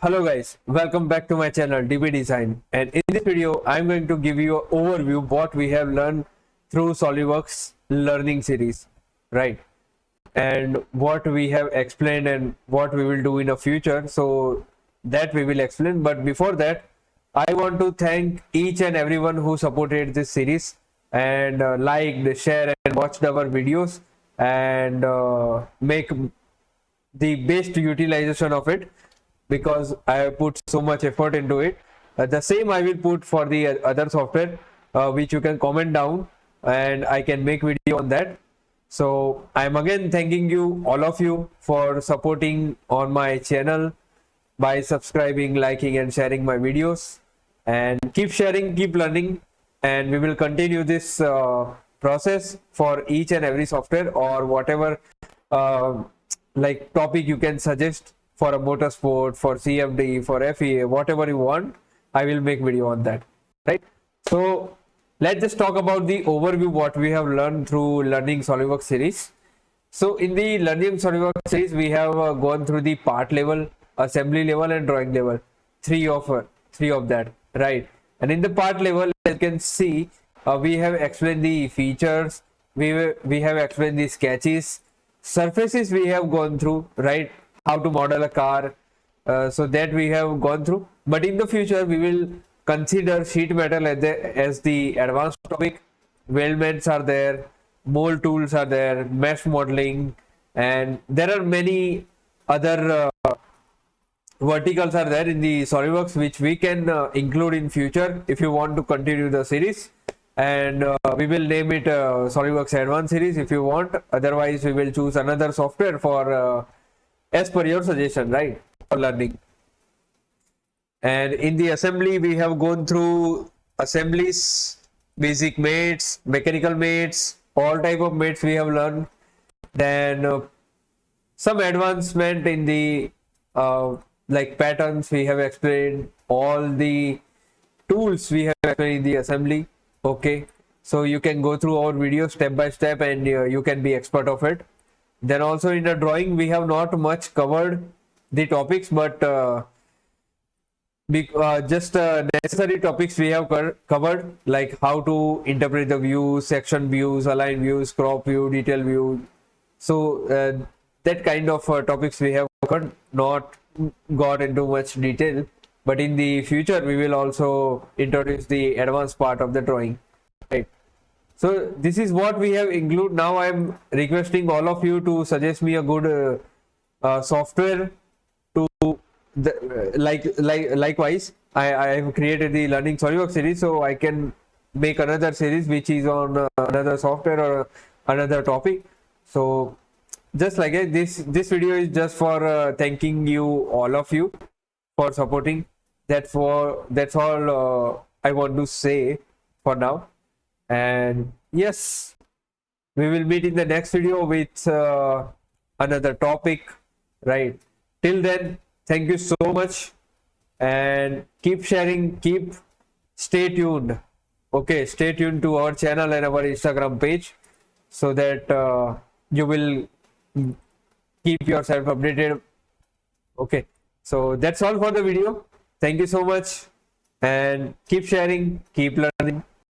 Hello guys, welcome back to my channel DB Design, and in this video I'm going to give you an overview what we have learned through Solidworks learning series, right? And what we have explained and what we will do in the future, so that we will explain. But before that, I want to thank each and everyone who supported this series and liked, shared and watched our videos and make the best utilization of it, because I have put so much effort into it. The same I will put for the other software, which you can comment down and I can make video on that. So I'm again thanking you, all of you, for supporting on my channel by subscribing, liking and sharing my videos. And keep sharing, keep learning, and we will continue this process for each and every software or whatever like topic you can suggest for a motorsport, for CFD, for FEA, whatever you want, I will make video on that, right? So let's just talk about the overview what we have learned through learning SolidWorks series. So in the learning SolidWorks series, we have gone through the part level, assembly level and drawing level, three of that, right? And in the part level, as you can see, we have explained the features, we have explained the sketches, surfaces we have gone through, right? How to model a car, so that we have gone through. But in the future we will consider sheet metal as the advanced topic. Weldments are there, mold tools are there, mesh modeling, and there are many other verticals are there in the SolidWorks which we can include in future if you want to continue the series. And we will name it SolidWorks Advanced series if you want. Otherwise we will choose another software for as per your suggestion, right, for learning. And in the assembly, we have gone through assemblies, basic mates, mechanical mates, all type of mates we have learned. Then some advancement in the like patterns we have explained, all the tools we have explained in the assembly. Okay, so you can go through our video step by step and you can be expert of it. Then also in the drawing we have not much covered the topics, but just necessary topics we have covered, like how to interpret the views, section views, align views, crop view, detail view. So that kind of topics we have covered, not got into much detail. But in the future we will also introduce the advanced part of the drawing, right? So this is what we have included. Now I am requesting all of you to suggest me a good software to likewise I have created the learning SolidWorks series, so I can make another series which is on another software or another topic. So just like this video is just for thanking you, all of you, for supporting. That's all I want to say for now. And yes, we will meet in the next video with another topic, right? Till then, thank you so much, and keep sharing, stay tuned. Okay, stay tuned to our channel and our Instagram page, so that you will keep yourself updated. Okay, so that's all for the video. Thank you so much, and keep sharing, keep learning.